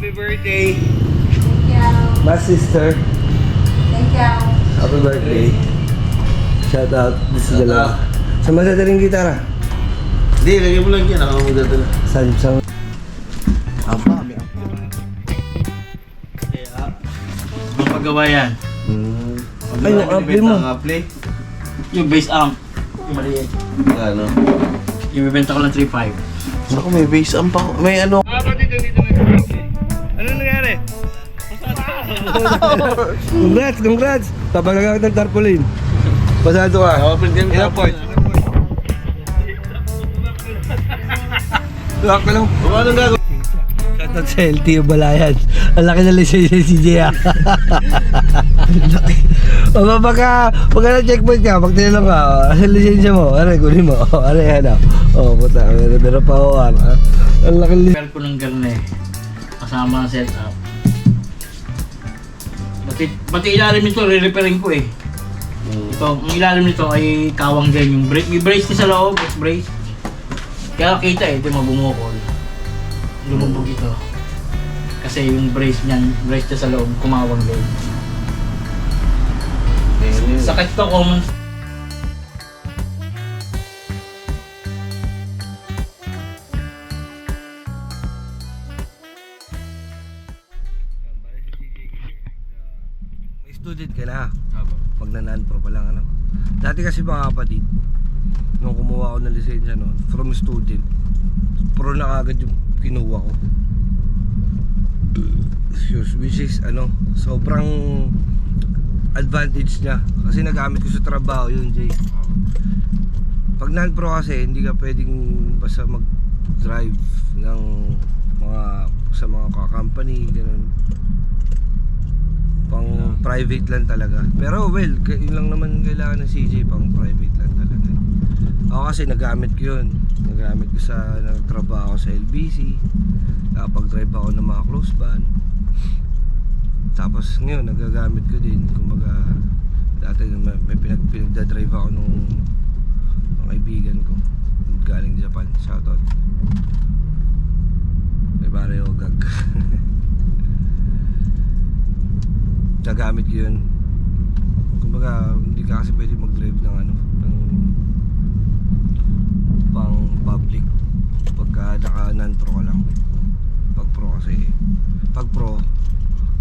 Happy birthday. Thank you. My sister. Thank you. Happy birthday. Shout out. This is the love. Saan ba dadaling gitara? Hindi, lagyan mo lang yan. Ako magdadala. Saan? Apa? Ang paggawa yan. Ay, yung ampli mo. Ang ampli? Yung bass amp. Yung maliit. Ano? Yung bibenta ko lang 3.5. Ako may base amp ako. May ano? Ano nangyari? Congrats! Papagagamit ng tarpaulin. Pasado ka. Open din Ilang points? Lock na lang. Anong gagawin? Shoutout sa LTO Balayan. Ang laki na lisensya si CJ ah. O pagka na-checkpoint ka, pag tinanong ka, asa lisensya mo? Aray, kunin mo. Aray, ano? O, puta, meron pa ako. Ang laki lisensya. Repair ko ng garne. Kasama ang setup. Pati ilalim nito, re-repairing ko eh. Ito, ang ilalim nito ay kawang din. Yung may brace din sa loob, box brace. Kaya kita eh, ito mabumukol. Lumubog ito. Kasi yung brace niyan, brace niya sa loob, kumawang din. Sakit to, common. May student ka na. Pag na-non-pro pa lang ano. Dati kasi mga kapatid, nung kumuha ako ng lisensya noon, from student, pro na agad yung kinuha ko. Which is ano, sobrang advantage niya. Kasi nagamit ko sa trabaho yun, Jay. Pag non-pro kasi, hindi ka pwedeng basta mag-drive ng mga sa mga company, ganun. Pang private lang talaga. Pero well, yun lang naman kailangan ng CJ, pang private lang talaga. Ako kasi nagamit ko yun. Nagamit ko sa nagtrabaho sa LBC. Nakapag-drive ako ng mga close van. Tapos ngayon nagagamit ko din. Kumbaga dati may pinagdadrive ako nung mga kaibigan ko galing Japan. Shoutout kay Bare Ogag. Nagamit ko yun. Kumbaga hindi ka kasi pwede mag-drive ng ano, ng pang public pagka naka non-pro ka lang. Pag pro kasi, pag pro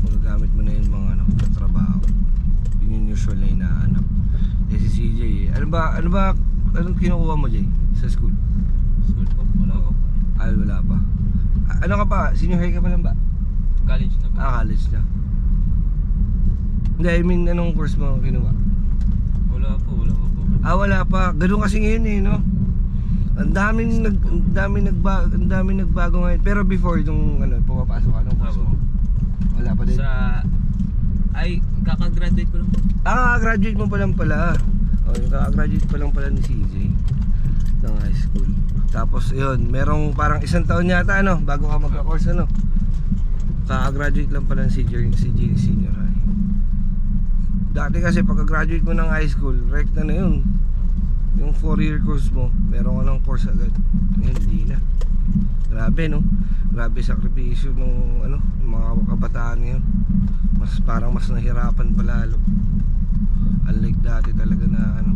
magagamit mo na yung mga ano, trabaho. Yun yung usual na hinahanap. Eh si CJ, anong kinukuha mo, Jay, sa school? School po, wala ko. Ay, wala pa. Ano ka pa? Senior high ka pa lang ba? College na po. College na. Hindi, I mean, anong course mo kinuha? Wala po. Wala pa. Ganun kasi ngayon eh, no? Ang daming nagbago ngayon. Pero before nung ano, pumapasok ka ng course mo. Wala pa din. Kakagraduate ko lang po. Graduate mo pa lang pala. Kaka-graduate pa lang pala ni CJ ng high school. Tapos yun, merong parang isang taon yata ano, bago ka magka-course ano. Kaka-graduate lang pala ng CJ senior high. Dati kasi pagka-graduate mo ng high school, rect na yun. Yung 4-year course mo, meron ka ng course agad. Ngayon, hindi na. Grabe no? Grabe sakripisyo nung ano, mga kabataan ngayon. Parang mas nahirapan pa lalo. Unlike dati talaga na ano,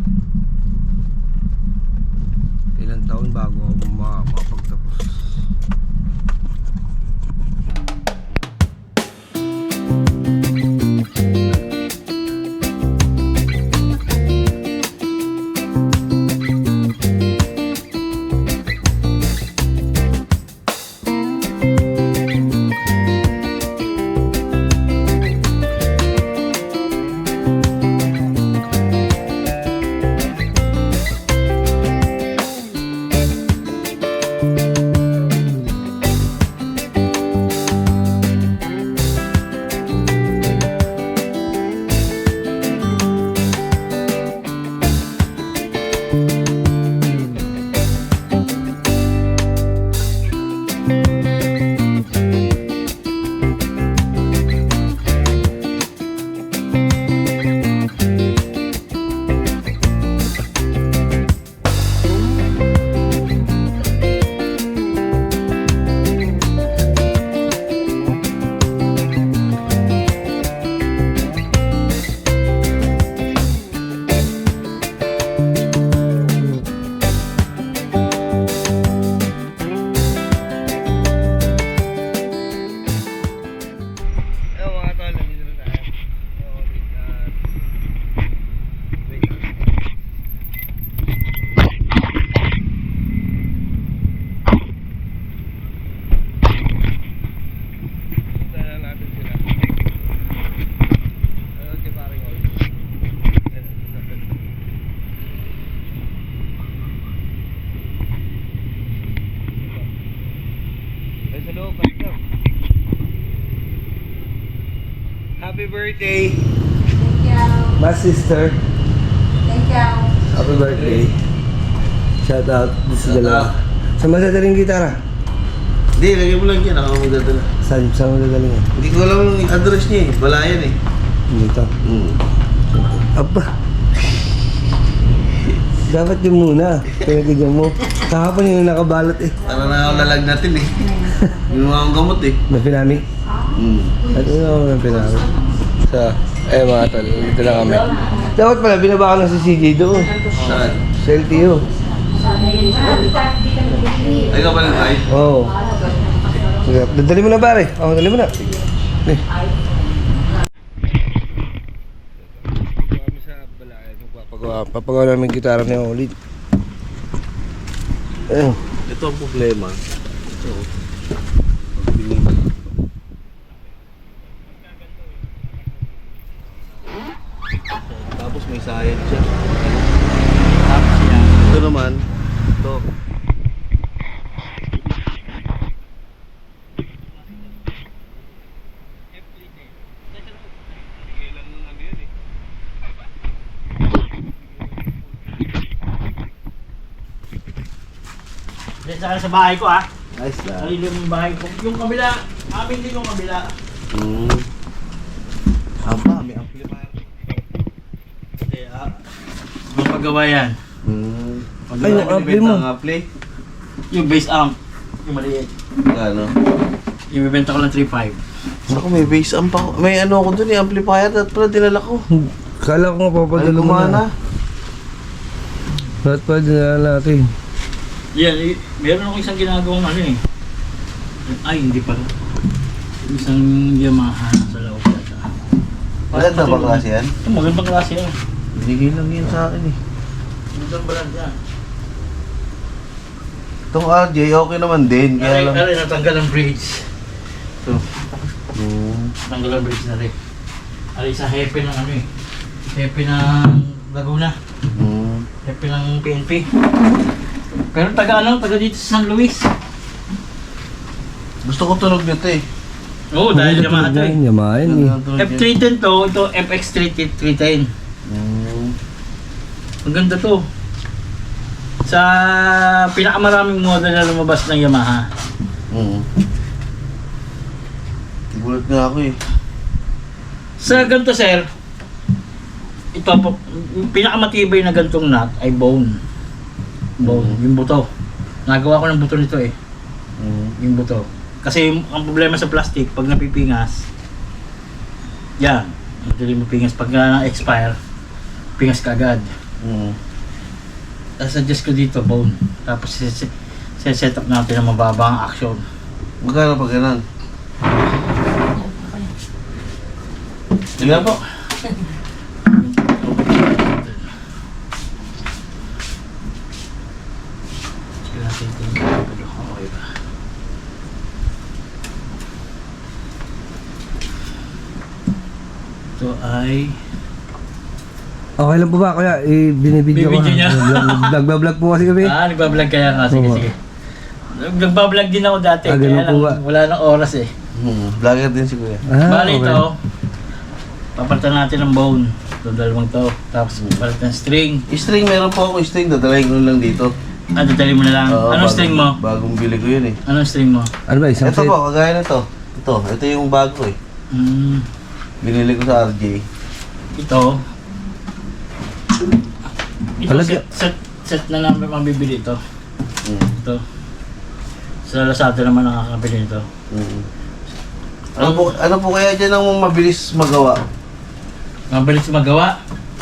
ilang taon bago ako makapagtapos. Happy birthday, Thank you. my sister. Thank you. Happy birthday. Shout out. This is dalawa. Saan mo dadaling gitara? Hindi, lagay mo lang yan. Ako magdadala. Saan mo dadaling yan? Hindi ko alam yung address niya eh. Balayan eh. Dito. Aba. Dapat yung muna. Pinagigyan mo. Kahapon yung nakabalot eh. Para na ako lalagnatin eh. Ginawa akong gamot eh. Na pinami. At ano ako ng pinami. Sa, mga tol. Dito lang kami. Dapat pala, binaba ko na si CJ doon. Saan? Sa LTO. Ay ka ba ng ride? Oo. Sige, dali mo na pare. Dali mo na. Eh. Papagawa namin gitara ni ulit. Ayun. Ito ang problema. Ito. Tapos may sayad siya. Tapos yan. Ito naman. Ito. Diyan sa bahay ko Nice lang. Sarili yung bahay ko. Yung kabila, amin din yung kabila. Aba, may amplifier. Hindi, mapagawa yan. Ay, yung ampli mo. Ang ampli? Yung bass amp. Yung maliit. Ano? Yung bibenta ko lang 3.5. Ako may bass amp ako. May ano ako dun eh, amplifier. At pala dinala ko. Kala ko nga papadala Ay, mo gumana. na. Ba't pa dinala natin? Yan, meron ako isang ginagawang ano eh. Ay, hindi pala. Isang Yamaha sa loob yata. Maganda ba klase yan? Ito, magandang klase yan. Binigay lang yan sa akin eh. Magandang brand yan. Itong RJ, okay naman din. Kaya lang. Aray, natanggal ang bridge. Ito, Hmm. natanggal ang bridge na rin. Aray, sa hepe ng ano eh. Hepe ng Laguna. Hmm. Hepe ng PNP. Pero taga dito sa San Luis. Gusto ko tunog nito eh. Oo, dahil Yamaha to eh. Yamaha yan eh. F310 to, ito FX310. Hmm. Ang ganda to. Sa pinakamaraming model na lumabas ng Yamaha. Hmm. Gulat nga ako eh. Sa ganito sir, ito po, pinakamatibay na gantong nut ay bone. Bone, yung buto. Nagawa ko ng buto nito eh. Hmm. Yung buto. Kasi ang problema sa plastic, pag napipingas, yan, madali mo pingas. Pag na-expire, pingas ka agad. Hmm. Suggest ko dito, bone. Tapos set up natin ng mababang action. Magkano pa ganun? Tingnan po. Sige natin tingnan. Okay ba? Ito ay... Okay lang po ba? Kaya binibidyo ko. Bibidyo niya? Nagbablog po kasi kami. Nagbablog kaya nga. Sige, Oo. sige. Nagbablog din ako dati. Ganun Kaya po lang, ba? wala nang oras eh. Vlogger din si Kuya. Bali okay. ito, papalitan natin ng bone. Itong dalawang to. Tapos papalitan ng string. String, meron po ako string. Dadalahin ko lang dito. Dadali mo na lang. Oo, Anong bagong- string mo? Bagong bili ko yun eh. Anong string mo? Ano ba? Isang Ito set? po, kagaya nito. Ito yung bago eh. Hmm, Binili ko sa RJ. ito. Ito Talaga? set na namin mabibili ito. Mm. Ito. Sa Lazada naman nakakabili nito. Mm. Ano po kaya dyan ang mabilis magawa? Mabilis magawa.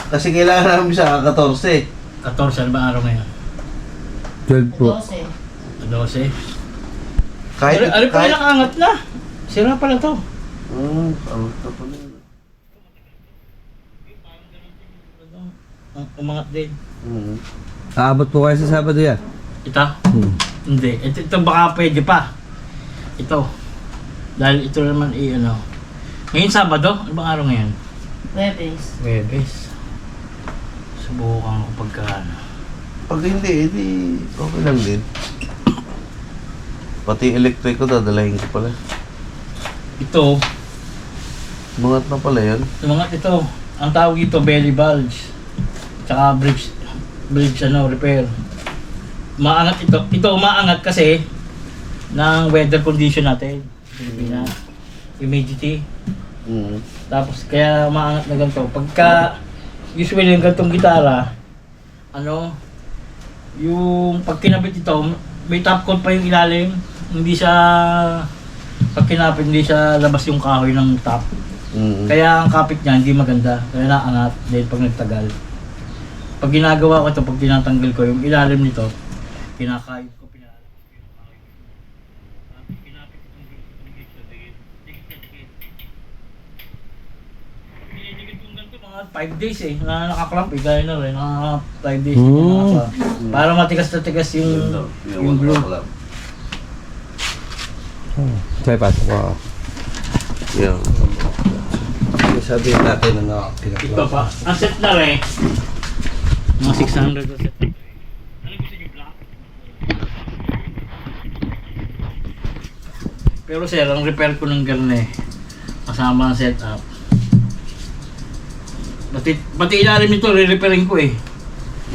Kasi kailangan namin sa 14. 14 ano ba araw ngayon? 12 po. 12. Kahit, Ano pa yung angat na? Sira pala to. Ano ito pa rin. Umangat din. Aabot po kayo sa Sabado yan. Ito? Hindi. Ito baka pwede pa. Ito. Dahil ito naman ano. Ngayon Sabado? Ano bang araw ngayon? Webes. Subukan ko pagka ano. Pag hindi, edi okay lang din. Pati electric ko dadalahin ko pala. Ito. Mangat na pala yan. Mga ito, ang tawag ito belly bulge. Tsaka bridge repair. Maangat ito. Ito umaangat kasi ng weather condition natin. Pilipinas. Humidity. Tapos kaya umaangat na ganito. Pagka usually yung ganitong gitara, yung pag kinabit ito, may top coat pa yung ilalim. Hindi siya, pag kinapit, hindi siya labas yung kahoy ng top. Kaya ang kapit niya hindi maganda. Kaya naangat dahil pag nagtagal. Pag ginagawa ko ito, pag tinatanggal ko yung ilalim nito, kinakayod ko, pinalap ko yung kahoy. Tapos kinapit itong gitsa dahil dikit. Pinidikit kong ganito mga 5 days na nakaklamp gaya na rin, mga 5 days. Para matigas na tigas yung glue. Try pasok ko. Yan. Sabihin natin na Ito pa. Ang set na rin. Mga 600 na set. Ano gusto nyo, black? Pero sir, ang repair ko ng garne, kasama ang setup. Pati ilalim nito, re-repairing ko eh.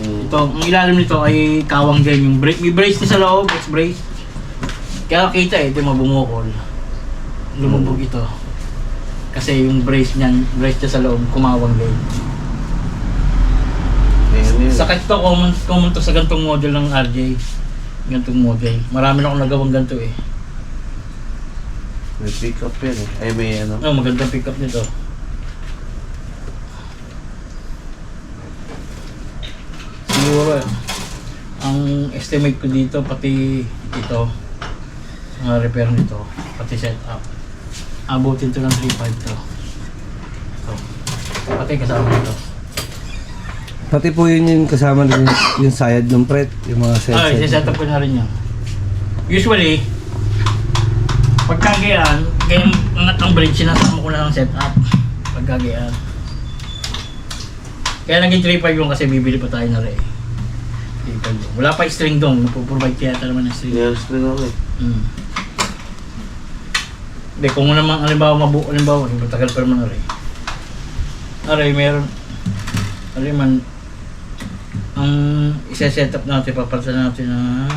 Ito, ang ilalim nito ay kawang din. Yung may brace na sa loob, brace. Kaya kita ito mabumukol. Lumubog ito. Kasi yung brace niya sa loob, kumawang din. Sakit to, common to sa gantong model ng RJ. Gantong model. Marami na akong nagawang ganito eh. May pick up yan eh. Ay may ano. Magandang pick up nito. Siguro ang estimate ko dito, pati ito, mga repair nito, pati setup, abutin to ng 3.5 to. Ito. Pati kasama nito. Pati po yun yung kasama rin yung sayad ng pret, yung mga Ay, set up ko na rin yan. Usually, pagkagayaan, kaya ang bridge, sinasama ko na ng setup. Pagkagayaan. Kaya naging 3.5 yung kasi bibili pa tayo na rin. 3.5 yung. Wala pa string doon, napuprovide kaya naman ng string. Yes, rin ako eh. Hindi, kung naman, halimbawa, matagal pa naman na rin. Aray, meron. Aray man, ang isa-set up natin, papalsa natin na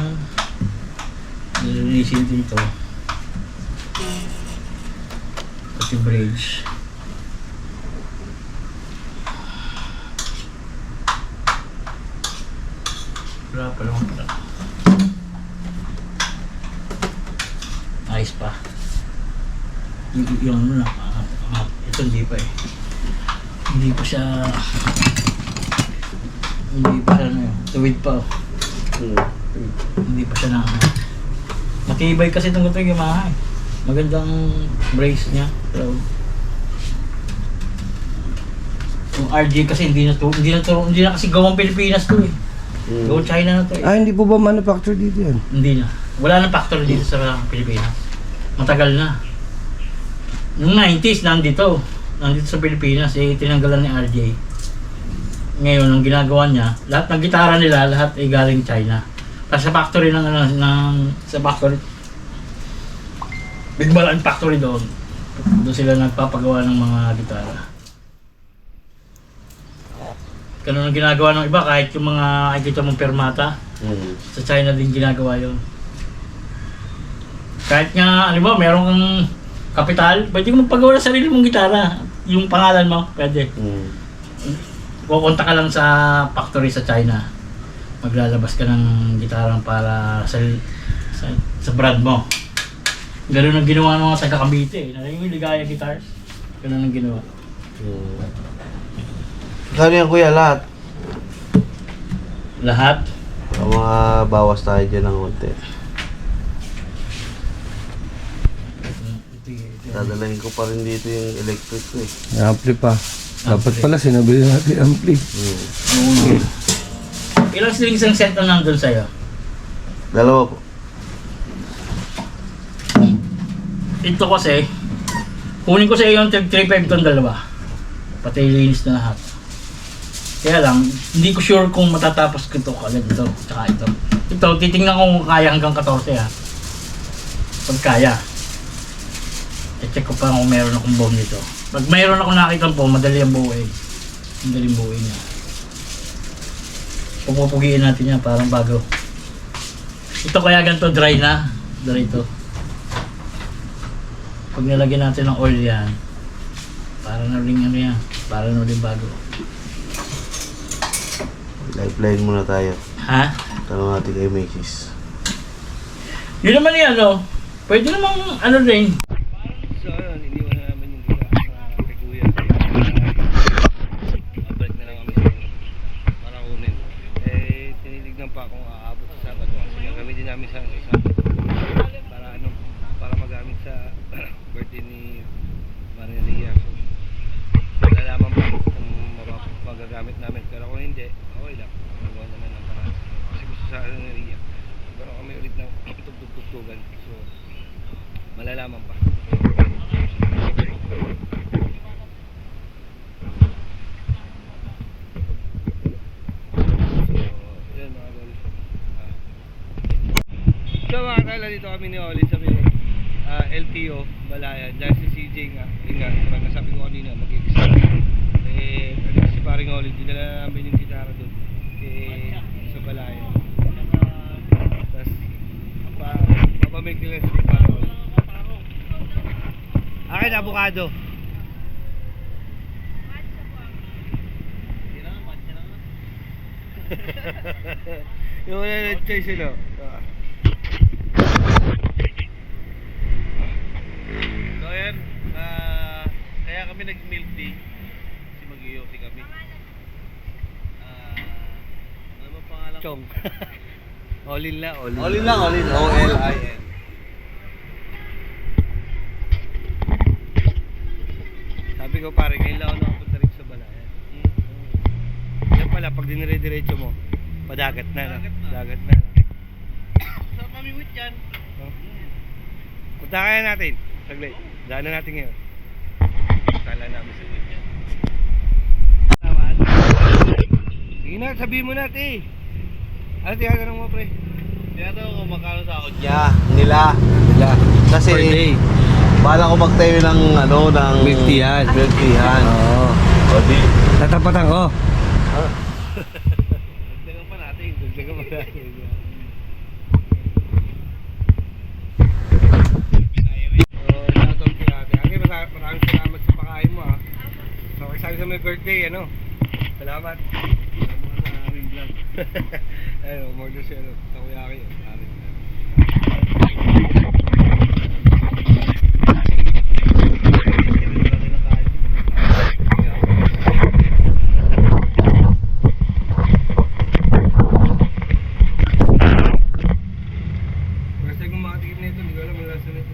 nililisin dito. Pati bridge. Wala pa naman pala. Ayos pa. Yung ano na, ito hindi pa eh. Hindi pa siya tuwid pa oh. Hindi pa siya na matibay kasi itong ganito yung Yamaha eh. Magandang brace niya. Pero yung RJ kasi hindi na kasi gawang Pilipinas to eh. Gawang China na to eh. Hindi po ba manufacture dito yan? Hindi na. Wala nang factory dito sa Pilipinas. Matagal na. Noong 90s nandito sa Pilipinas eh, tinanggalan ni RJ. Ngayon ang ginagawa niya, lahat ng gitara nila lahat ay galing China. Tapos sa factory sa factory Big Balan factory doon sila nagpapagawa ng mga gitara. Ganun ang ginagawa ng iba, kahit yung mga nakikita mong permata, sa China din ginagawa yun. Kahit nga, ano ba, meron kang kapital, pwede mo magpagawa ng sarili mong gitara. Yung pangalan mo, pwede. Kukonta ka lang sa factory sa China. Maglalabas ka ng gitara para sa brand mo. Ganun ang ginawa ng mga taga Cavite. Yung Ligaya Guitars. Ganun ang ginawa. Kano yan kuya lahat? Lahat? Mga bawas tayo dyan ng konti. Dadalahin ko pa rin dito yung electric ko eh. Ampli pa. Dapat pala sinabili natin ampli. Ilang strings ang set na nandun sa'yo? Dalawa po. Ito kasi, kunin ko sa iyo yung 3.5 itong dalawa. Pati linis na lahat. Kaya lang, hindi ko sure kung matatapos ko ito kagad ito, tsaka ito. Ito, titingnan ko kung kaya hanggang 14 ha. Pag kaya. I-check ko pa kung meron akong bomb nito. Pag mayroon ako nakita po, madali ang buhay. Madaling buhay niya. Pupupugiin natin yan, parang bago. Ito kaya ganito dry na. Dry ito. Pag nilagyan natin ng oil yan, para na rin ano yan, para na rin bago. Lifeline muna tayo. Ha? Tanong natin kay Macy's. Yun naman yan, no? Pwede namang ano rin. So ayun, iniwan na namin yung gita kay Kuya. Babalik na lang kami sa para kunin. Eh, tinitignan pa kung aabot sa Sabado. Kasi gagamitin namin sa para ano, para magamit sa birthday ni Maria. So, malalaman pa kung magagamit namin. Pero kung hindi, okay lang. Magawa naman ng paraan. Kasi gusto sa ano ni Ria. Pero kami ulit ng tugtog-tugtugan. So, malalaman pa. Yan mga tol. So mga tol, dito kami ni Oli sa LTO, Balayan. Dahil si CJ nga, yun nga, parang nasabi ko kanina, mag-exam. Eh, si paring Oli, dinala namin yung gitara doon sa Balayan. Tapos, papamake nila si paring Oli. Akin, avocado. Yung wala na choice sila. So ayan, kaya kami nag-milk tea. Kasi mag-iyote kami. Ano ba pangalan? Chong. Olin lang, olin. Olin lang, Olin. O-L-I-N. Sabi ko pare, ngayon lang ako nakapunta rin sa Balayan. Yan pala, pag dinire-diretso mo, padagat na. Dagat na. Saan kami with yan? Punta kaya natin. Saglit. Daanan natin ngayon. Kala namin sa with yan. Sige na, sabihin mo natin. Ano tinatanong mo, pre? Tinatanong ko magkano sa ako niya, nila. Kasi, Per day. bala ko magtayo ng ano, ng Milk teahan. Milk teahan. Oo. O di. Tatapatan ko. Dagdagan pa natin. Dagdagan mo natin. So, shoutout kay ate. Ate, maraming salamat sa pakain mo, ha. So, sabi sa may birthday, ano. Salamat. Salamat sa aming vlog. Ayun, umorder siya, ano. Takoyaki, ate. First time kong makatikim na ito, hindi ko alam yung lasa nito.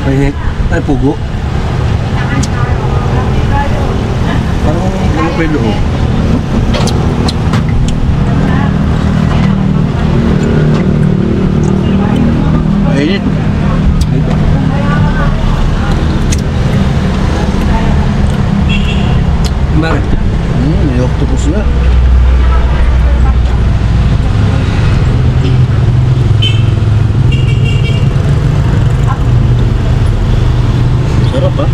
Mainit. Ay, pugo. Parang ano pa yung loob. Mainit. Bakit? May octopus na. Sarap ah.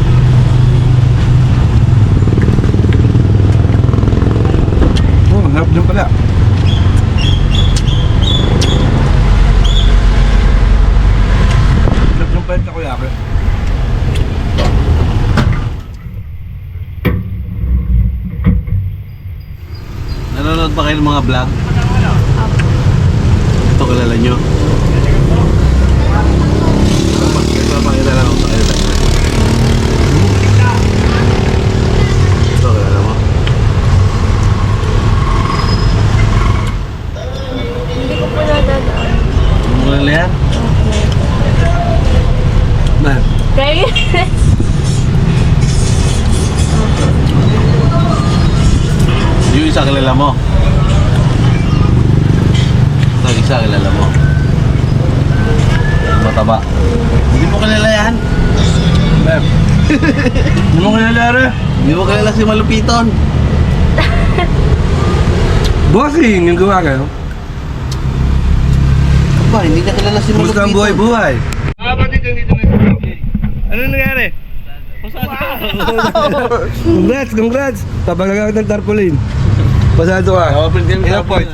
Oh, harap din pala. Harap din pala yung takoyaki. Nanonood ba kayo ng mga vlog? Ito kilala nyo? Papakita lang ako sa kanila. Ito kilala mo? Hindi ko po nadadaan. Ano mo kilala yan? Man. Kaya Yung isa kilala mo? Ito isa kilala mo? Mataba. Hindi mo kilala yan? Man. Hindi mo kilala rin. Hindi mo kilala si Malupiton? Bossing yung gawa kayo. Aba, hindi Hindi na kilala si Manok Kumusta ang dito. buhay-buhay? Kapatid, nandito na si CJ. Ano nangyari? Congrats! Papagagamit ng tarpaulin. Pasado ka. Ilang point?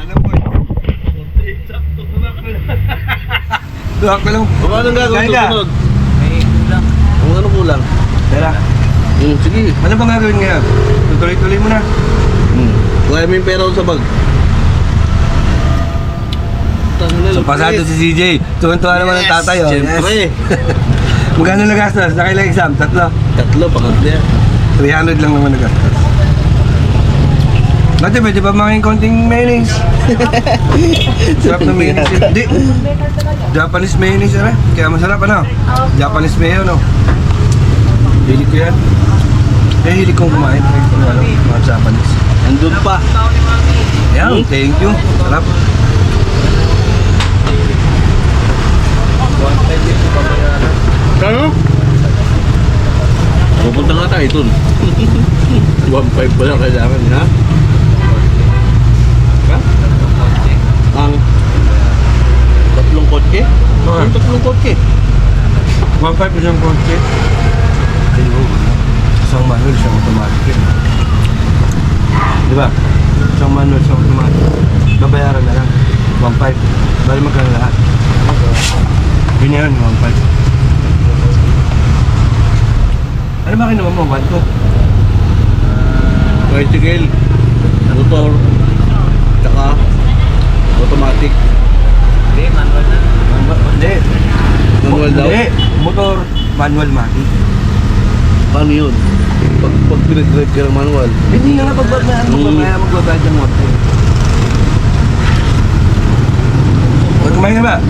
Duwak ko lang. Paano gagawin Kaya ka? susunod? Kung ano kulang? Tara. Sige. Ano bang gagawin ngayon? Tutuloy-tuloy mo na. Kaya mo yung pera ko sa bag. So pasado si CJ. Tuwan-tuwa naman ang tatay. Oh. Siyempre. Magkano nagastos? Nakailang exam? Tatlo? Tatlo, pangatlo yan. 300 lang naman nagastos. Dati pwede ba makain konting mayonnaise? Sarap na mayonnaise yun. Hindi. Japanese mayonnaise yun. Kaya masarap ano? Japanese mayo no? Hilig ko yan. Kaya hilig kong kumain. Mga Japanese. Andun pa. Yan, thank you. Sarap. Kano? Pupunta nga tayo dun. 1.5 pa lang kailangan, ha? Ang tatlong kotse? Ang tatlong kotse? 1.5 isang kotse. Isang manual, isang automatic yun. Di ba? Isang manual, isang automatic. Babayaran na lang. 1.5. Bali magkano lahat. Yun yan, 1.5. Ano ba kinuha mo? 1.2? Bicycle, motor, tsaka automatic. Hindi. Manual daw? Hindi. Motor, manual mati. Paano yun? Pag pinag-drive ka ng manual? Hindi nga magbabayad ng motor. Huwag kumain ka ba?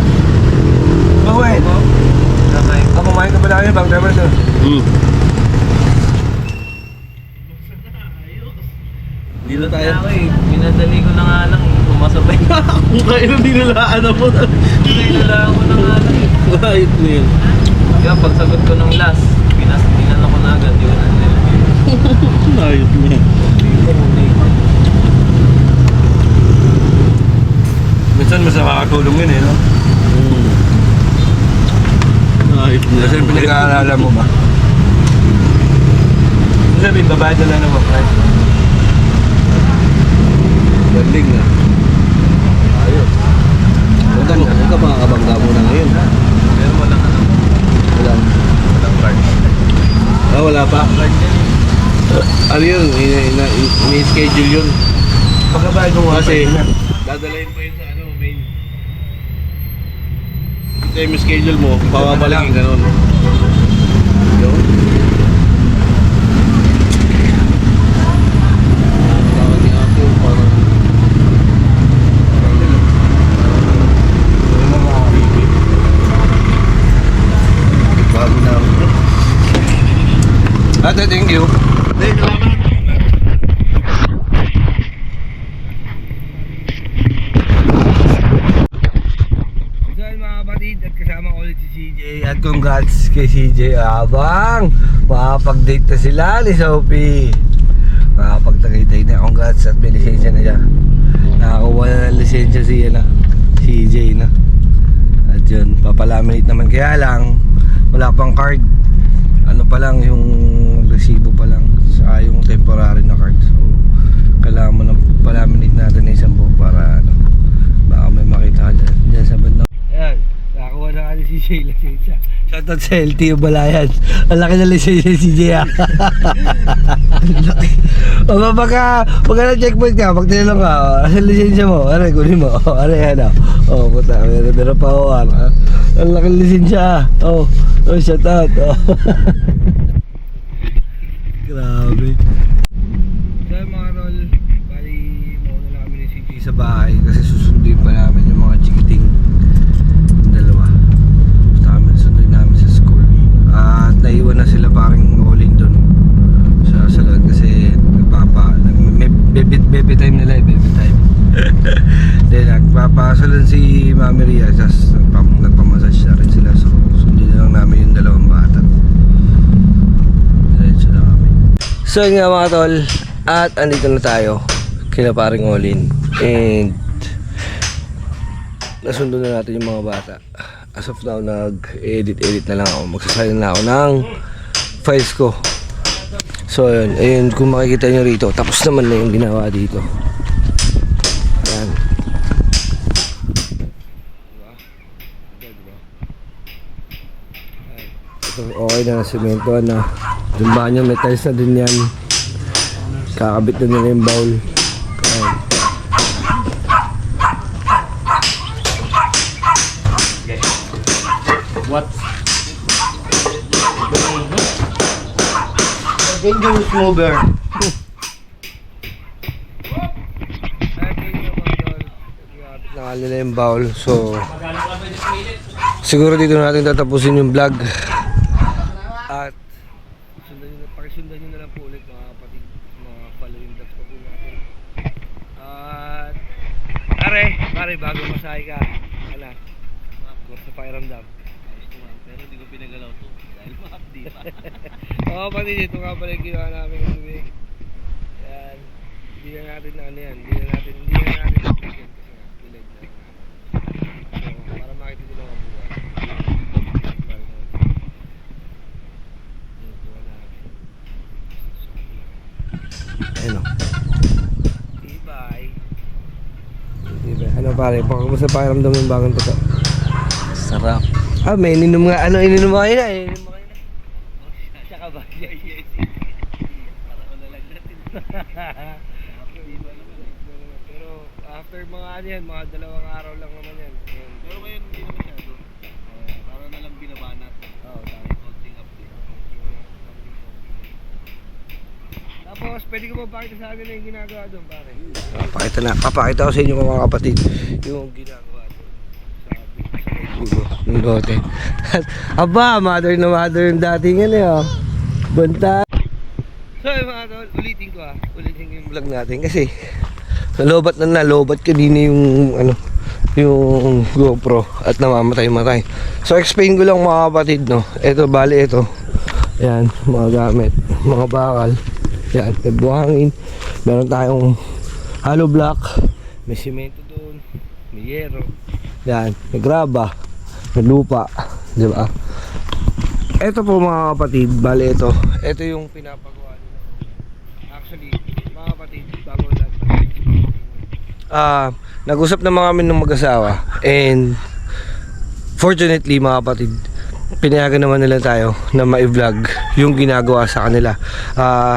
Kumain. Kumain ka ba na kayo? Bang driver sir? Hindi na tayo. Minadali ko na nga lang eh. Pumasabay. Kung kayo nang nilalaan ako. Kailangan ko na nga lang eh. Kahit na yun. Kaya pagsagot ko ng last, pinastinan ako na agad. Yun ang nila. Ayot niya. Minsan mas nakakatulong yun eh, no? Ayot niya. Kasi pinag-aalala mo ba? Ano sabihin, babayad na lang ng price? Galing na. Ayos. Huwag ka makakabangga muna ngayon, ha? Pero walang ano. Walang Walang card. wala pa. Ano yun? Ini-schedule yun. Pagkabayad mo Kasi, na. dadalayin pa yun sa ano, main. Ito yung schedule mo, pababalik yung ganun. Yun. Tawag ni Apo, parang bago na ako. Ate, thank you. So yun mga kapatid, at kasama ko ulit si CJ. At congrats kay CJ Abang. Makapag-date na sila ni Sophie. Makapag-tagaytay na. Congrats at may lisensya na siya. Nakakuha na ng lisensya si CJ na. At yun, papalaminate naman. Kaya lang, wala pang card. Ano pa lang, yung resibo pa lang. Saka yung temporary na card. So, kailangan mo nang palaminate natin na isang buo para ano, baka may makita ka dyan sa banda. Ayan, nakakuha na ka ni CJ lisensya. Shoutout sa LTO Balayan. Ang laki na lisensya ni CJ ah. O pagka na-checkpoint ka, pag tinanong ka, asa lisensya mo? Aray, kunin mo. Aray, ano? O, puta, meron pa ako. Ang laki na lisensya ah. Oh, shoutout. Oh. Grabe. So mga rol, bali mauna na kami ni CJ sa bahay kasi susunduin pa namin yung mga chikiting dalawa. Basta kami sunduin namin sa school. At naiwan na sila paring rolling doon sa salon kasi baby time nila eh, baby time. Then nagpapasalon si Mami Ria, tapos nagpamassage na rin sila, so sundin na lang namin yung dalawang bata. Diretso na kami. So yun nga mga tol, at andito na tayo kila paring Olin, and nasundo na natin yung mga bata. As of now, nag-edit na lang ako. Magsasalin na ako ng files ko. So ayun, kung makikita nyo rito, tapos naman na yung ginawa dito. Ayan. Diba? Diba? Ayan. Ito, okay na, semento na. Yung banyo, may tiles na din yan. Kakabit na nila yung bowl. Ayan. What? Dangerous mover. Nakali na yung bowl. So siguro dito natin tatapusin yung vlog. At pakisundan nyo na lang po ulit mga kapatid, mga following vlogs pa po natin. At pare, bago masahe ka, ala, sa pakiramdam. Pero hindi ko pinagalaw to dahil ma-update pa. Oo kapatid, ito nga pala yung ginawa namin ng gabi. Yan, hindi na natin hindi na natin weekend kasi nga, delayed na lang. So, para makita nyo lang ang buwan. Ayun o. Tibay. Ano pare, kumusta pakiramdam yung bagong toto? Sarap. May ininom nga. Ano ininom mo kayo na? Ininom mo kayo na? Tsaka ba? Yes. Para ko nalang natin. Pero after mga mga 2 araw lang naman yan. Pero ngayon hindi na masyado. Para na lang binabanat. Oo, tama. Konting update. Tapos, pwede ko ba pakita sa akin na yung ginagawa doon, pare? Papakita ko sa inyo mga kapatid yung ginagawa doon sa yung lote. Aba, mother na mother yung dating yan eh, oh. Banta. So, mga tol, ulitin ko yung vlog natin kasi nalobat kanina yung yung GoPro at namamatay. So, explain ko lang mga kapatid, no. Ito, bali ito. Ayan, mga gamit, mga bakal. Yan, may buhangin. Meron tayong hollow block. May simento doon. May yero. Yan, may graba. May lupa. Diba? Ito po mga kapatid. Bale ito. Ito yung pinapagawa nila. Actually, mga kapatid, bago natin. Nag-usap na kami ng mag-asawa. And fortunately mga kapatid, pinayagan naman nila tayo na ma-vlog yung ginagawa sa kanila.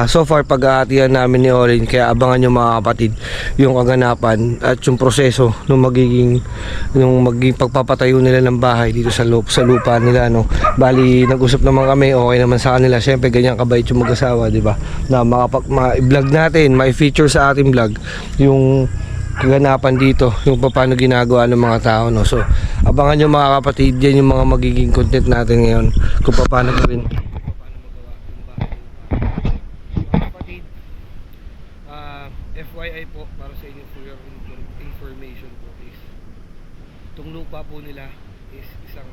So far, pag-aatihan namin ni Olin, kaya abangan nyo mga kapatid yung kaganapan at yung proseso ng magiging pagpapatayo nila ng bahay dito sa lupa nila, no. Bali, nag-usap naman kami, okay naman sa kanila. Syempre, ganyan kabait yung mag-asawa, di ba? Na ma-vlog natin, ma-feature sa ating vlog yung kaganapan dito, yung paano ginagawa ng mga tao, no. So abangan nyo mga kapatid, yan yung mga magiging content natin ngayon, kung paano gawin, paano magawa yung bahay. Mga kapatid, FYI po, para sa inyo, for your information po, is itong lupa po nila is isang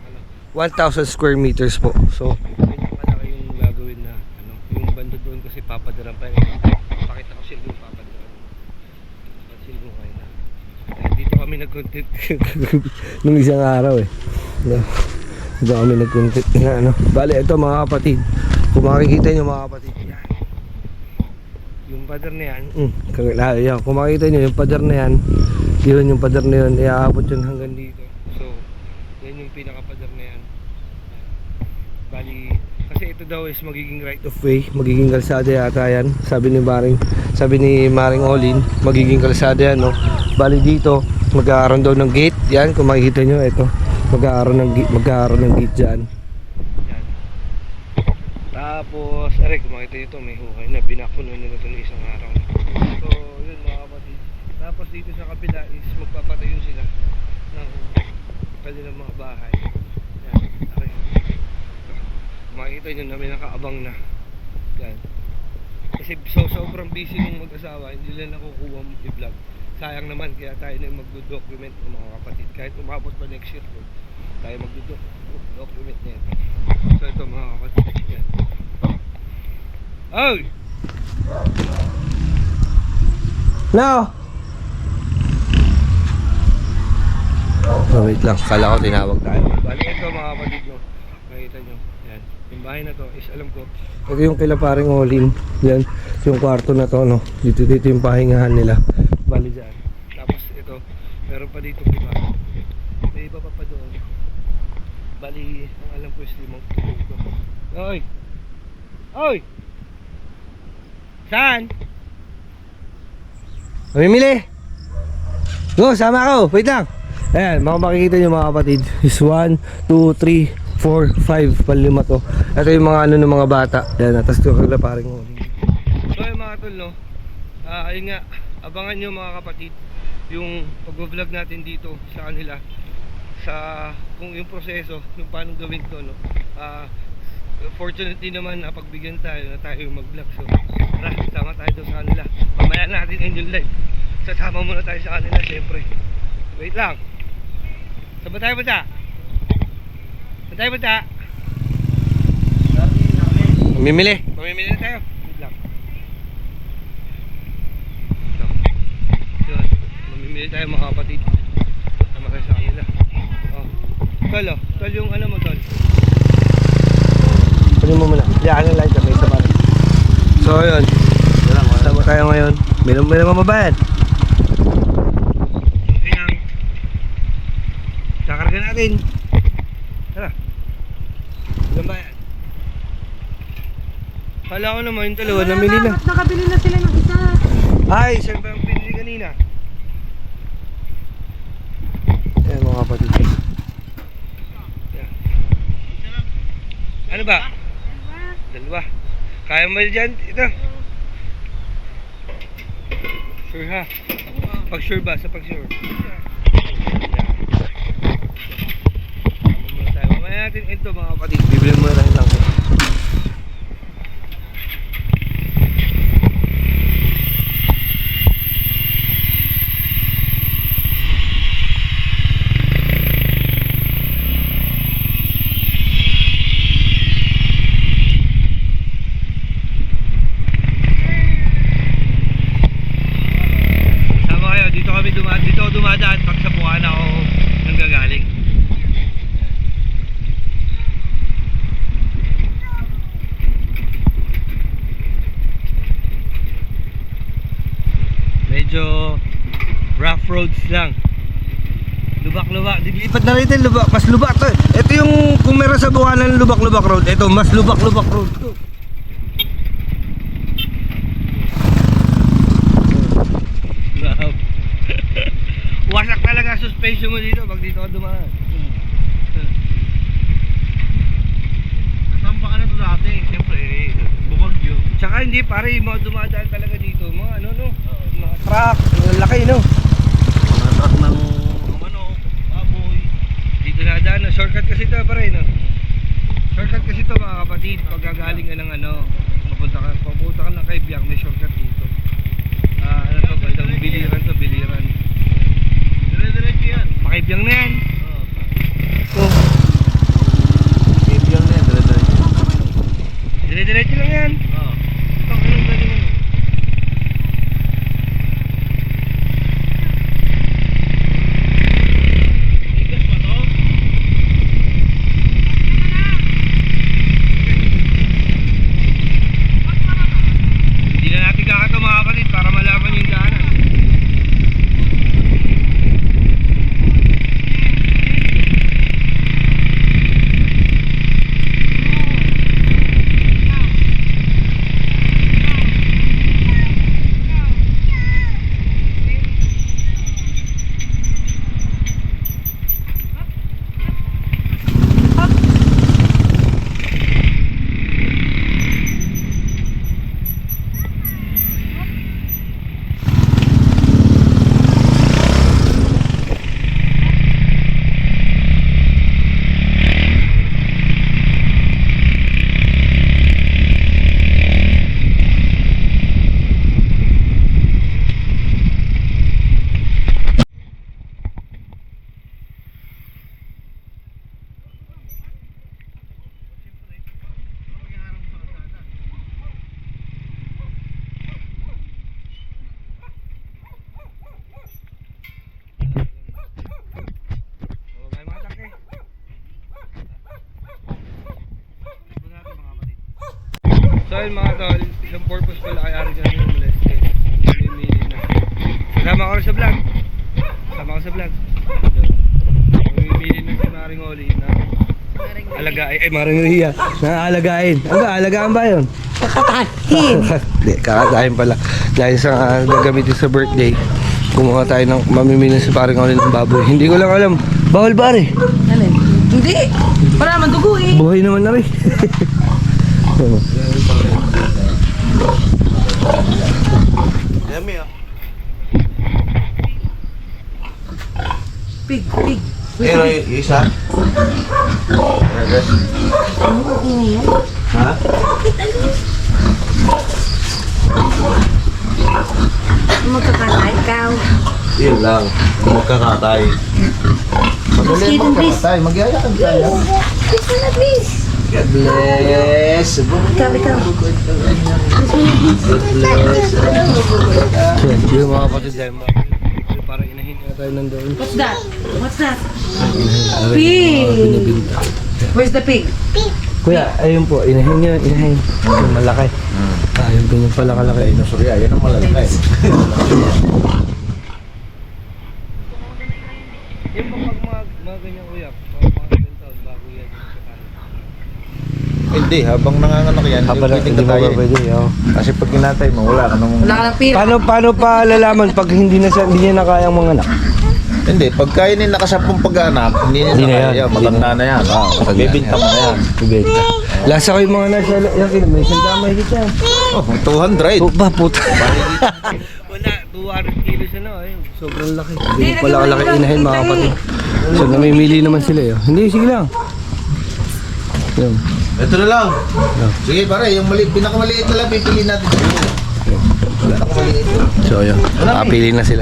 1,000 square meters po. So ganyan kalaki yung gagawin na yung banda doon kasi papadaran pa yun. Pakita ko siya yung papadaran. Dito kami nag-content nung isang araw eh. Dito kami nag-content na Bale, ito mga kapatid, kung makikita nyo mga kapatid, yan. Yung pader na yan, kung makikita nyo yung pader na yan, yun yung pader na yun, iaabot yun hanggang dito. So yan yung pinaka-pader na yan. Bali, kasi ito daw is magiging right of way, magiging kalsada yata yan. Sabi ni Maring Olin, magiging kalsada yan, no. Bali dito, magkakaroon daw ng gate. Yan, kung makikita nyo, ito, magkakaroon ng gate dyan. Yan. Tapos, kung makikita nyo ito, may hukay na, binakuno nyo na ito ng isang araw. So, yun mga kapatid. Tapos dito sa kabila is magpapatayo sila ng kanilang mga bahay. Yan, makikita nyo na may nakaabang na. Yan. Kasi sobrang busy ng mag-asawa, hindi nila nakukuha i-vlog. Sayang naman, kaya tayo na yung magdo-document ng mga kapatid. Kahit umabot pa next year, tayo magdo-document na ito. So ito mga kapatid, yan. Oy! No! Oh, wait lang, kala ko tinawag tayo. Bali ito mga kapatid no. Nakita nyo. Yan. Yung bahay na to is alam ko. Ito yung kila paring Olin. Yan. Yung kwarto na to no. Dito yung pahingahan nila. Bali dyan. Tapos ito. Meron pa dito iba. May iba pa doon. Bali, ang alam ko is limang ito. Oy! Oy! Saan? Mamimili! Go, sama ako! Wait lang! Ayan, makikita nyo mga kapatid is 1, 2, 3, 4, 5 palima to. Ito yung mga ano ng mga bata. Ayan, atas ko kagla paring Olin. So yung mga tol no, ayun nga, abangan nyo mga kapatid yung pag-vlog natin dito sa kanila sa kung yung proseso, yung paano gawin to no. Fortunately naman napagbigyan tayo na tayo mag-vlog. So tara, sama tayo doon sa kanila. Mamaya natin end yung live. Sasama muna tayo sa kanila syempre. Wait lang. Saan ba tayo punta? Saan tayo punta? Mamimili na tayo. Wait lang. So, yun. Mamimili tayo mga kapatid. Sama tayo sa kanila. Oh. Tol yung ano mo tol. Pwede mo muna. Diyan yung light sabay sa pare. So yun. Sama tayo ngayon. May mababayad. Kakarga natin. Tara. Ilan ba yan? Kala ko naman yung dalawa namili na. Nakabili na sila ng isa. Ay, saan ba yung pinili kanina? Ayan mga kapatid. Ayan. Ano ba? Dalawa. Kaya mo dyan? Ito. Sure ha? Pag sure ba? Sa pag sure. Mamaya natin ito mga kapatid. Bibili mo na lang. Sama kayo. Dito kami dumadaan pag sa Bukana ako nanggagaling. Medyo rough roads lang. Lubak-lubak. Lipat na rin lubak. Mas lubak to. Ito yung kung meron sa Bukanan lubak-lubak road. Ito mas lubak-lubak road to. Wasak talaga suspension mo dito pag dito ka dumaan. Natamba ka na ito dati. Siyempre, bumagyo. Tsaka hindi pare, yung mga dumadaan talaga dito. Mga ano no? Mga truck. Ang laki no? Mga truck ng manok, baboy. Dito na daan. Shortcut kasi ito pare no? Shortcut kasi ito mga kapatid. Pag gagaling ka ng ano, papunta ka ng Kaibiyang, may shortcut dito. Ano to? Bandang biliran to, biliran. Dire-diretso yan. Pakaibiyang na yan. Oh. Yan na yan, dire-diretso. Dire-diretso lang yan. Oo. Ang anong galing ano? Igas pa to? Hindi na natin kakato mga kapatid para malaman yung daanan. So ayun mga tol, isang purpose pala kay Ari Gani ulit. Namimili na. Kasama ko rin sa vlog. Kasama ko sa vlog. Namimili na si Maring Oli na alagain. Ay, Maring Ria. Na alagain. Ano ba? Alagaan ba yun? Kakatahin. Hindi, kakatahin pala. Dahil sa gagamitin sa birthday, kumuha tayo ng mamimili si Maring Oli ng baboy. Hindi ko lang alam. Bawal ba rin? Alin? Hindi! Para naman dugo eh! Buhay naman na rin. Yummy, oh. Pig! Pig! Pero yung isa? Ha? Magkakatay ikaw. Yun lang. Magkakatay. Madali magkakatay. Magyaya ka tayo. Please mo na please! God bless. Ikaw, ikaw. God bless. Yung mga kapatid dahil parang inahin na tayo nandoon. What's that? What's that? Pig! Where's the pig? Kuya, ayun po, inahin nyo, inahin. Yung malaki. Yung ganyan pala kalaki. Surya, yan ang malalakay. Yung pag mga ganyan kuya, mga ilang taon bago yan sa kanan. Hindi, habang nanganganak yan, Habang pwedeng hindi mo katayin. ba pwede, oh. Kasi pag kinatay mo, wala ka nang... Wala ka ng pira. Paano pa lalaman pag hindi niya na kayang mga anak? Hindi, pagka yun yung nakasapong pag-anak, hindi Hindi na na yan. kaya, matanda na yan. Bibinta mo na yan. Bibenta. Lasa ko yung mga nasa, yung may sanda mahigit yan. Oh, 200. Oh, ba, puta. Wala, 200 kilos ano, ayun. Sobrang laki. Hindi pala kalaki inahin mga kapatid. So namimili naman sila yun. Hindi, sige lang. Yun. Ito na lang. Sige pare, yung pinakamaliit na lang, pipili natin. Pinakamaliit. So yun, nakapili na sila.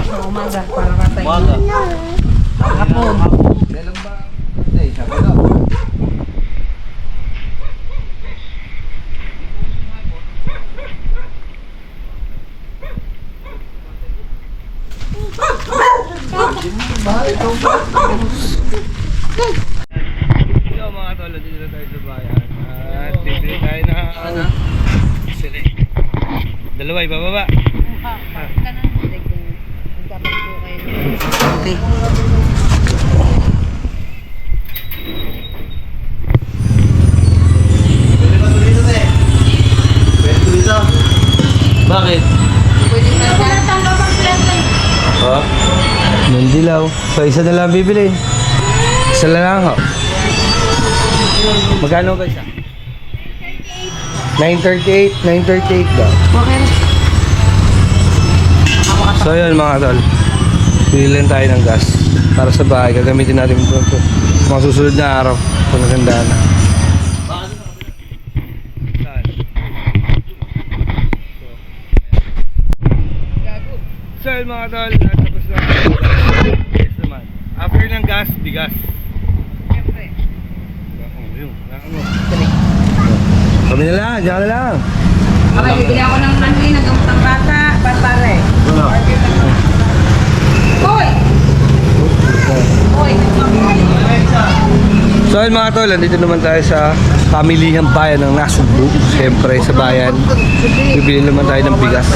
Sa umaga, para katay. Umaga. Hapon. Kailan ba? Hindi, sabi na. Yo mga tol, dito na tayo sa bayan. At bibili tayo na ano? Sili. Dalawa, ibababa. Okay. Bakit? Ha? Nandilaw. So isa na lang bibili. Isa na lang ho. Magkano ba isa? 938, 938 daw. Okay. So yun mga tol, bilhin tayo ng gas para sa bahay, gagamitin natin ito mga susunod na araw kung nagandaan na. So yun mga tol, tapos na yes naman. After ng gas, bigas. Siyempre. Yun, kami na lang, dyan na lang. Okay, bibili ako ng manli ng gamot ng bata. Pare. Hoy! Hoy! So yun mga tol, nandito naman tayo sa pamilihang bayan ng Nasugbu. Siyempre sa bayan, bibili naman tayo ng bigas.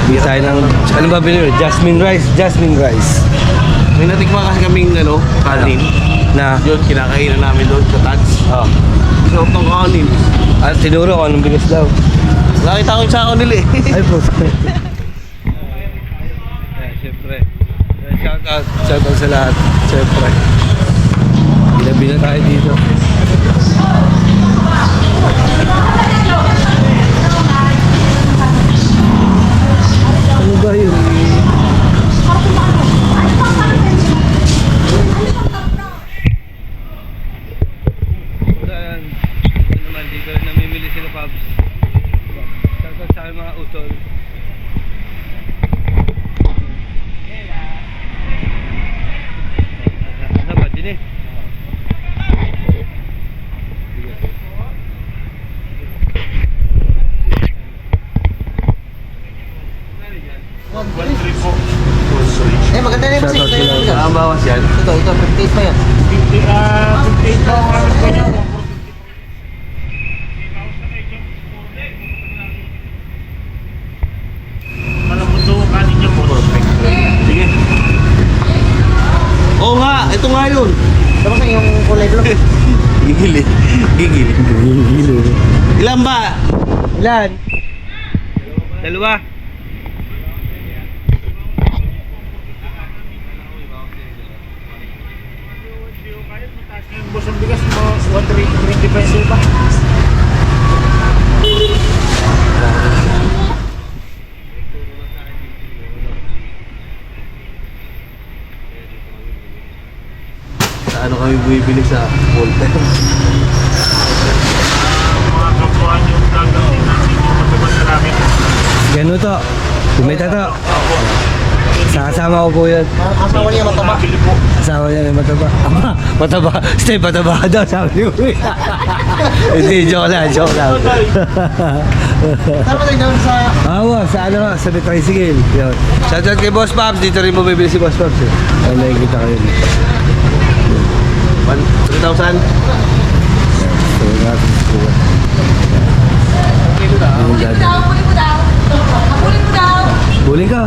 Bibili tayo ng, ano ba binili? Jasmine rice, jasmine rice. May natikma kasi kaming kanin. Na, Yun, kinakainan namin doon sa Tads. oh. Sarap ng kanin. At tinuro ko anong bigas daw. Nakita ko yung sako nila eh. Ay po. Siyempre. Shout out sa lahat. Siyempre. Ginabi na tayo dito. Ano ba yun? Ito naman dito namimili sila Pabs. Shout out sa aking mga utol. Ano ba din eh? Eh, maganda na Shoutout kila. Ang bawas yan. Ito, 58 pa yan. 58 ba ang alam ko niya? Malambot daw ang kanin niya po. Sige. Oo nga, ito nga yun. Tapos na yung kulay blue. Gigil eh. Gigil. Ilan ba? Ilan? Dalawa. Yung boss ang bigas mo, 120 pesos ba? Sa ano kami bumibili sa Walter? Mga kapwa niyo gagawin natin yung matubad na namin. Ganun to. Kumita to. Kasama ko po yun. Asawa niya mataba. Bili po. Asawa niya may mataba. Ama, mataba. Stay, mataba ka daw. Sabi ni Uy. Hindi, joke lang, joke lang. Tapos ay doon sa... Awa, sa ano, sa tricycle. Yun. Shoutout kay Boss Pops. Dito rin bumibili si Boss Pops eh. Ay, nakikita ko yun. 3,000? So, natin kuha. Ang dati. Huli mo daw. Huli mo daw. Huli ka.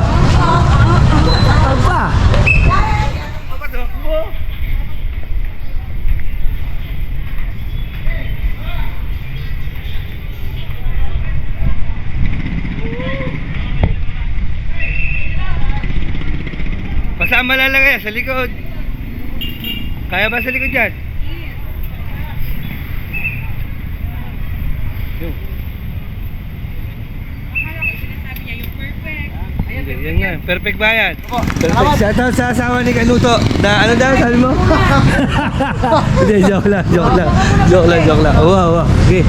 Apa? Pasama lang yan sa likod. Kaya ba sa likod yan? Yung. Yan nga, perfect ba yan? Perfect. Shoutout sa asawa ni Kanuto na ano daw sabi mo? Hindi, joke lang, joke lang. Joke lang, joke lang. Wow, wow. Okay.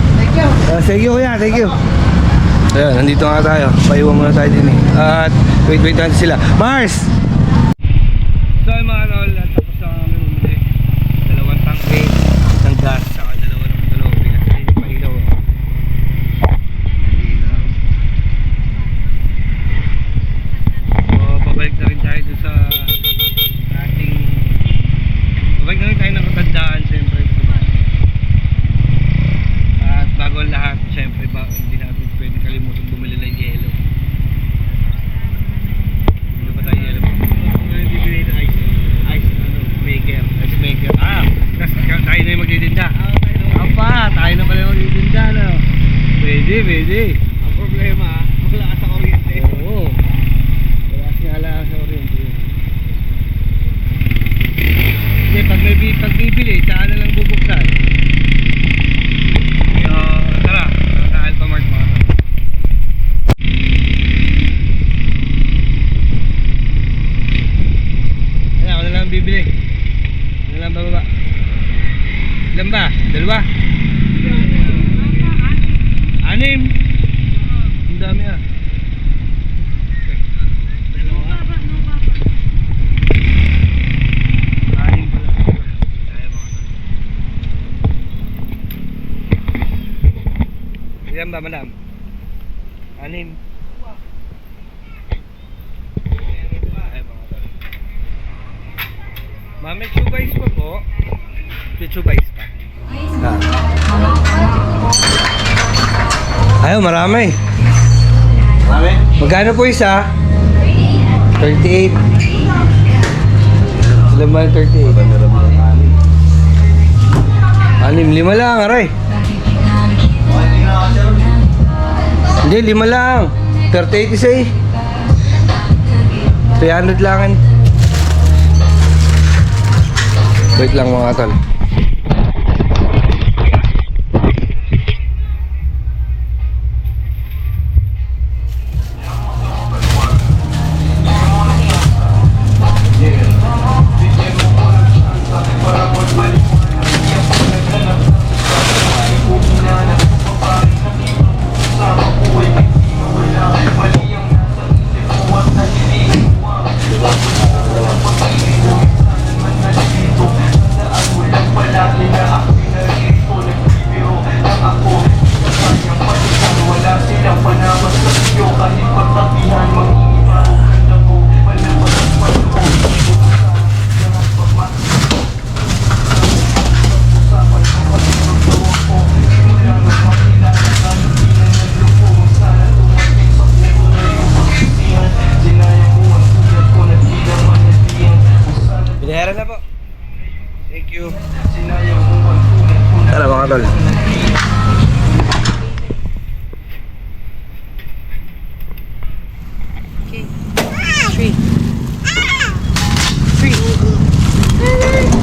Thank you kuya, thank you. Ayun, nandito nga tayo. Paiwan muna tayo din eh. At wait natin sila. Mars! So yung mga lol, at tapos na kami bumili. 2 tangke ng gas, saka dalawang bigas. Ayun yung pailaw. So babalik na rin tayo doon sa ating... Babalik na rin tayo ng katandaan siyempre. Diba? At bago ang lahat, siyempre ba, hindi natin pwede kalimutan bumili ng yelo. Hindi ba tayo yelo? Hindi bili ng ice maker. Kasi tayo na yung magtitinda. Tayo na pala yung magtitinda, no? Pwede. Ang problema, wala ka sa kuryente. Oo. Wala singala sa oriente. Hindi, pag bibili, saan na lang bubuksan? Tara, sa Alphamart mga to. Ayan, ako na lang bibili. Ano lang bababa? Ilan ba? 2? 6? Ang dami ah. Okay. 2? 6 pala. Kaya mga to. Ilan ba madam? 6. Ay mga to. Ma'am, may chubais pa po. May chubais pa. Ayaw, marami. Marami? Magkano po isa? 38. Sila ba 38? 6, 5 lang, aray. Hindi, 5 lang. 38 isa eh. 300 lang. Wait lang mga tol.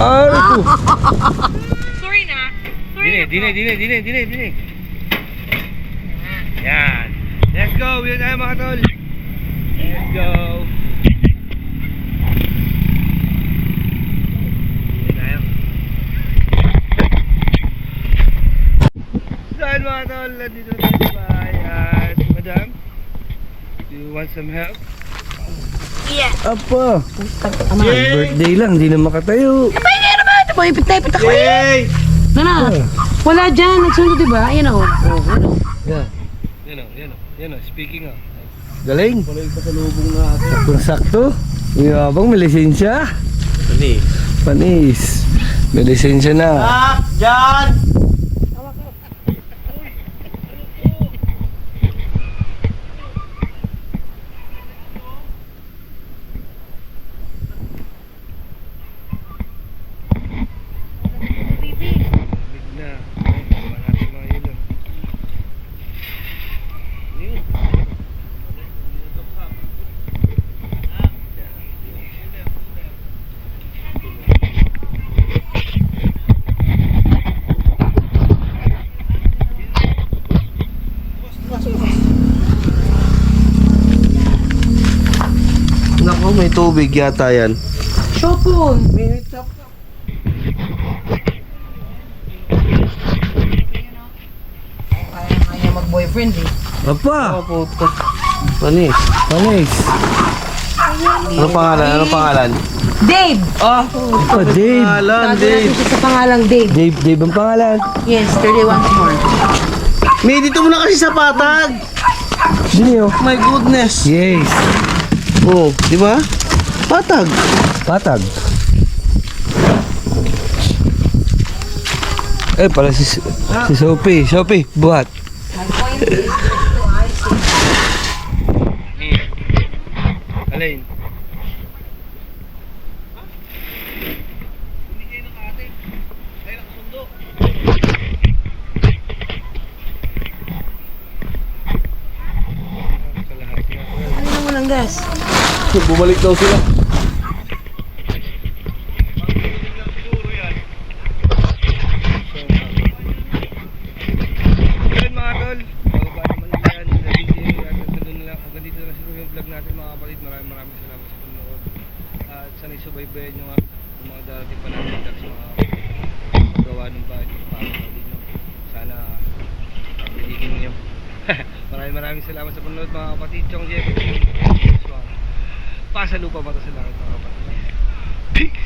Ay, ko. Sorry na. Dine. Yan. Let's go. Yan tayo mga tol. Let's go. Yan tayo. Saan mga tol? Nandito na tayo sa bahay. At madam, do you want some help? Apa. Birthday lang, di na makatayo. Pahinga naman. Ito po, ipit-ipit ako. Yay! Nana, wala dyan. Nagsundo diba? Ayan o. Yan o. Speaking of. Galing. Sakto. Yabang may lisensya. Panis. May lisensya na. Diyan! Big na. Tama natin mga yelo. Yun. Naku, may tubig yata yan. Shopon. Kaya mag-boyfriend eh. Apa. Panis. Panis. Ano pangalan? Dave! Oh, Dave. Tago natin siya sa pangalang Dave. Dave ang pangalan. Yes, 31 more. May dito mo na kasi sa patag. Dino. My goodness. Yes. Oh, di ba? Patag. Patag. Eh, pala si Sophie. Sophie, buhat. Alain. Hindi kayo nakate. Kayo nakasundo. Sa lahat nga. Ano naman ang gas? Bumalik daw sila. Yun mga tol, bababa naman nila yan sa video at hanggang dito na siguro yung vlog natin mga kapatid. Maraming salamat sa panonood at sana'y subaybayan nyo nga yung mga darating pa natin at sa mga gawa ng bahay ng kapatid no? Sana naliligin nyo. Maraming salamat sa panonood mga kapatid. Chong Jeff, pasalupa mata sa langit mga kapatid. Peace!